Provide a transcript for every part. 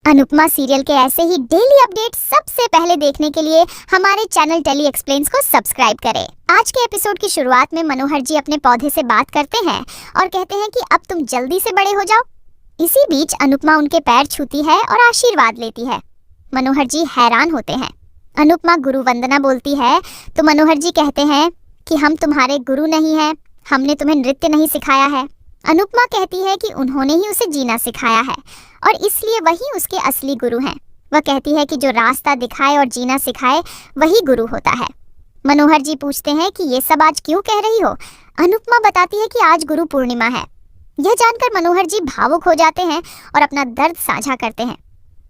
Anupama serial के ऐसे ही daily update सबसे पहले देखने के लिए हमारे चैनल टेली एक्सप्लेन्स को सब्सक्राइब करें। आज के एपिसोड की शुरुआत में मनोहर जी अपने पौधे से बात करते हैं और कहते हैं कि अब तुम जल्दी से बड़े हो जाओ। इसी बीच अनुपमा उनके पैर छूती है और आशीर्वाद लेती है। मनोहर जी हैरान होते हैं। अनुपमा गुरु वंदना बोलती है तो मनोहर जी कहते हैं कि हम तुम्हारे गुरु नहीं हैं, हमने तुम्हें नृत्य नहीं सिखाया है। अनुपमा कहती है कि उन्होंने ही उसे जीना सिखाया है और इसलिए वही उसके असली गुरु हैं। वह कहती है कि जो रास्ता दिखाए और जीना सिखाए वही गुरु होता है। मनोहर जी पूछते हैं कि ये सब आज क्यों कह रही हो। अनुपमा बताती है कि आज गुरु पूर्णिमा है। यह जानकर मनोहर जी भावुक हो जाते हैं और अपना दर्द साझा करते हैं।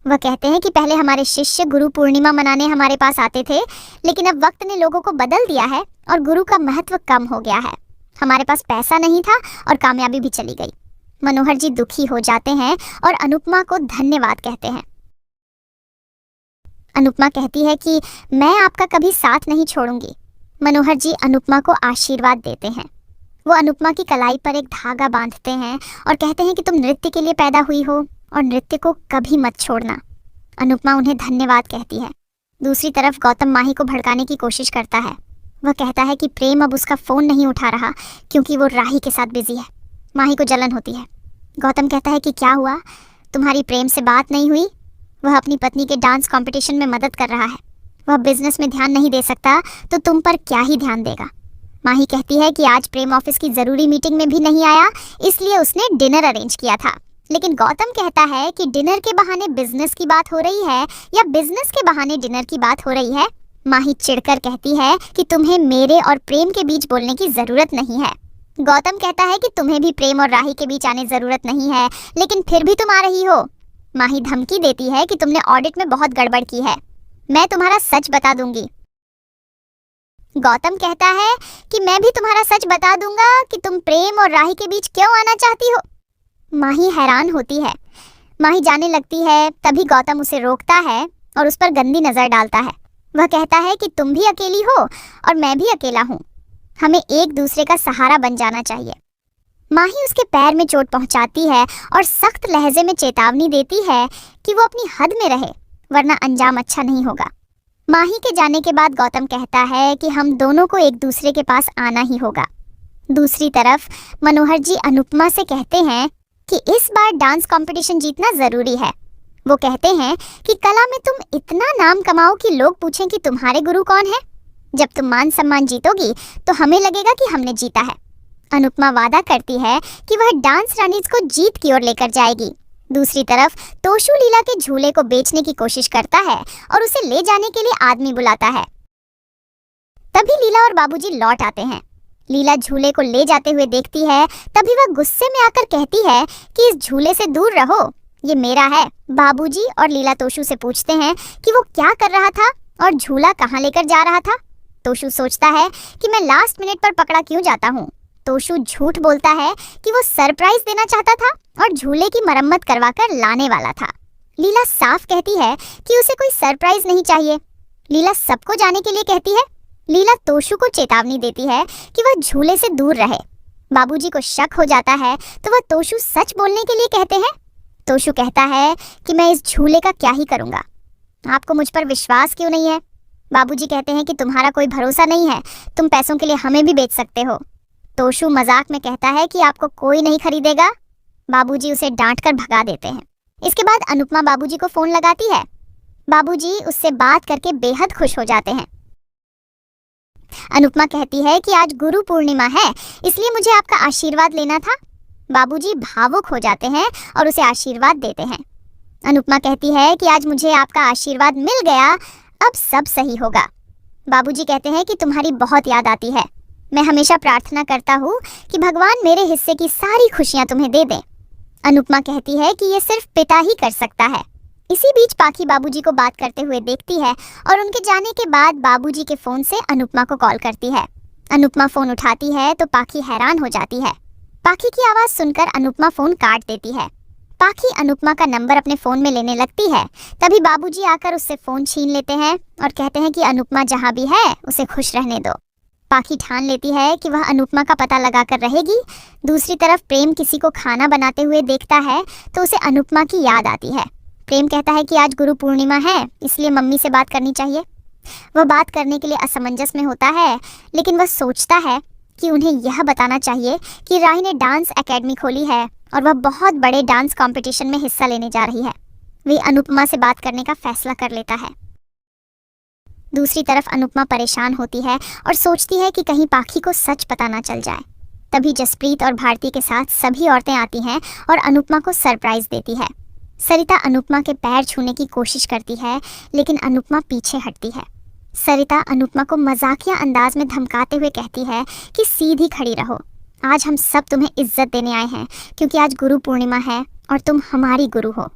वह कहते हैं कि पहले हमारे शिष्य गुरु पूर्णिमा मनाने हमारे पास आते थे, लेकिन अब वक्त ने लोगों को बदल दिया है और गुरु का महत्व कम हो गया है। हमारे पास पैसा नहीं था और कामयाबी भी चली गई। मनोहर जी दुखी हो जाते हैं और अनुपमा को धन्यवाद कहते हैं। अनुपमा कहती है कि मैं आपका कभी साथ नहीं छोड़ूंगी। मनोहर जी अनुपमा को आशीर्वाद देते हैं। वो अनुपमा की कलाई पर एक धागा बांधते हैं और कहते हैं कि तुम नृत्य के लिए पैदा हुई हो और नृत्य को कभी मत छोड़ना। अनुपमा उन्हें धन्यवाद कहती है। दूसरी तरफ गौतम माही को भड़काने की कोशिश करता है। वह कहता है कि प्रेम अब उसका फोन नहीं उठा रहा क्योंकि वो राही के साथ बिजी है। माही को जलन होती है। गौतम कहता है कि क्या हुआ, तुम्हारी प्रेम से बात नहीं हुई? वह अपनी पत्नी के डांस कंपटीशन में मदद कर रहा है। वह बिजनेस में ध्यान नहीं दे सकता तो तुम पर क्या ही ध्यान देगा। माही कहती है कि आज प्रेम ऑफिस की जरूरी मीटिंग में भी नहीं आया, इसलिए उसने डिनर अरेंज किया था। लेकिन गौतम कहता है कि डिनर के बहाने बिजनेस की बात हो रही है या बिजनेस के बहाने डिनर की बात हो रही है। माही चिढ़कर कहती है कि तुम्हें मेरे और प्रेम के बीच बोलने की जरूरत नहीं है। गौतम कहता है कि तुम्हें भी प्रेम और राही के बीच आने जरूरत नहीं है, लेकिन फिर भी तुम आ रही हो। माही धमकी देती है कि तुमने ऑडिट में बहुत गड़बड़ की है, मैं तुम्हारा सच बता दूंगी। गौतम कहता है कि मैं भी तुम्हारा सच बता दूंगा कि तुम प्रेम और राही के बीच क्यों आना चाहती हो। माही हैरान होती है। माही जाने लगती है, तभी गौतम उसे रोकता है और उस पर गंदी नजर डालता है। वह कहता है कि तुम भी अकेली हो और मैं भी अकेला हूँ, हमें एक दूसरे का सहारा बन जाना चाहिए। माही उसके पैर में चोट पहुंचाती है और सख्त लहजे में चेतावनी देती है कि वो अपनी हद में रहे, वरना अंजाम अच्छा नहीं होगा। माही के जाने के बाद गौतम कहता है कि हम दोनों को एक दूसरे के पास आना ही होगा। दूसरी तरफ मनोहर जी अनुपमा से कहते हैं कि इस बार डांस कंपटीशन जीतना जरूरी है। वो कहते हैं कि कला में तुम इतना नाम कमाओ कि लोग पूछें कि तुम्हारे गुरु कौन है। जब तुम मान सम्मान जीतोगी तो हमें लगेगा कि हमने जीता है। अनुपमा वादा करती है कि वह डांस रानीज को जीत की ओर लेकर जाएगी। दूसरी तरफ तोशु लीला के झूले को बेचने की कोशिश करता है और उसे ले जाने के लिए आदमी बुलाता है। तभी लीला और बाबूजी लौट आते हैं। लीला झूले को ले जाते हुए देखती है, तभी वह गुस्से में आकर कहती है कि इस झूले से दूर रहो, ये मेरा है। बाबूजी और लीला तोशु से पूछते हैं कि वो क्या कर रहा था और झूला कहाँ लेकर जा रहा था। तोशु सोचता है कि मैं लास्ट मिनट पर पकड़ा क्यों जाता हूँ। तोशु झूठ बोलता है कि वो सरप्राइज देना चाहता था और झूले की मरम्मत करवाकर लाने वाला था। लीला साफ कहती है कि उसे कोई सरप्राइज नहीं चाहिए। लीला सबको जाने के लिए कहती है। लीला तोशु को चेतावनी देती है कि वह झूले से दूर रहे। बाबूजी को शक हो जाता है तो वह तोशु सच बोलने के लिए कहते हैं। तोशु कहता है कि मैं इस झूले का क्या ही करूंगा, आपको मुझ पर विश्वास क्यों नहीं है। बाबूजी कहते हैं कि तुम्हारा कोई भरोसा नहीं है, तुम पैसों के लिए हमें भी बेच सकते हो। तोशु मजाक में कहता है कि आपको कोई नहीं खरीदेगा। बाबूजी उसे डांटकर भगा देते हैं। इसके बाद अनुपमा बाबूजी को फोन लगाती है। बाबूजी उससे बात करके बेहद खुश हो जाते हैं। अनुपमा कहती है कि आज गुरु पूर्णिमा है, इसलिए मुझे आपका आशीर्वाद लेना था। बाबूजी भावुक हो जाते हैं और उसे आशीर्वाद देते हैं। अनुपमा कहती है कि आज मुझे आपका आशीर्वाद मिल गया, अब सब सही होगा। बाबूजी कहते हैं कि तुम्हारी बहुत याद आती है, मैं हमेशा प्रार्थना करता हूँ कि भगवान मेरे हिस्से की सारी खुशियाँ तुम्हें दे दें। अनुपमा कहती है कि ये सिर्फ पिता ही कर सकता है। इसी बीच पाखी बाबूजी को बात करते हुए देखती है और उनके जाने के बाद बाबूजी के फोन से अनुपमा को कॉल करती है। अनुपमा फोन उठाती है तो पाखी हैरान हो जाती है। पाखी की आवाज सुनकर अनुपमा फोन काट देती है। पाखी अनुपमा का नंबर अपने फोन में लेने लगती है, तभी बाबूजी आकर उससे फोन छीन लेते हैं और कहते हैं कि अनुपमा जहाँ भी है उसे खुश रहने दो। पाखी ठान लेती है कि वह अनुपमा का पता लगाकर रहेगी। दूसरी तरफ प्रेम किसी को खाना बनाते हुए देखता है तो उसे अनुपमा की याद आती है। प्रेम कहता है कि आज गुरु पूर्णिमा है, इसलिए मम्मी से बात करनी चाहिए। वह बात करने के लिए असमंजस में होता है, लेकिन वह सोचता है कि उन्हें यह बताना चाहिए कि राही ने डांस एकेडमी खोली है और वह बहुत बड़े डांस कंपटीशन में हिस्सा लेने जा रही है। वे अनुपमा से बात करने का फैसला कर लेता है। दूसरी तरफ अनुपमा परेशान होती है और सोचती है कि कहीं पाखी को सच पता ना चल जाए। तभी जसप्रीत और भारती के साथ सभी औरतें आती हैं और अनुपमा को सरप्राइज देती है। सरिता अनुपमा के पैर छूने की कोशिश करती है, लेकिन अनुपमा पीछे हटती है। सरिता अनुपमा को मजाकिया अंदाज में धमकाते हुए कहती है कि सीधी खड़ी रहो, आज हम सब तुम्हें इज्जत देने आए हैं क्योंकि आज गुरु पूर्णिमा है और तुम हमारी गुरु हो।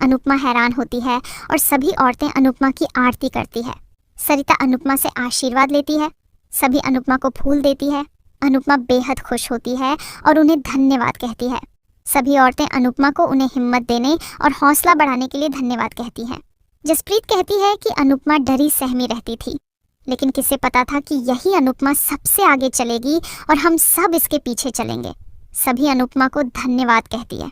अनुपमा हैरान होती है और सभी औरतें अनुपमा की आरती करती है। सरिता अनुपमा से आशीर्वाद लेती है, सभी अनुपमा को फूल देती है। अनुपमा बेहद खुश होती है और उन्हें धन्यवाद कहती है। सभी औरतें अनुपमा को उन्हें हिम्मत देने और हौसला बढ़ाने के लिए धन्यवाद कहती हैं। जसप्रीत कहती है कि अनुपमा डरी सहमी रहती थी, लेकिन किसे पता था कि यही अनुपमा सबसे आगे चलेगी और हम सब इसके पीछे चलेंगे। सभी अनुपमा को धन्यवाद कहती है।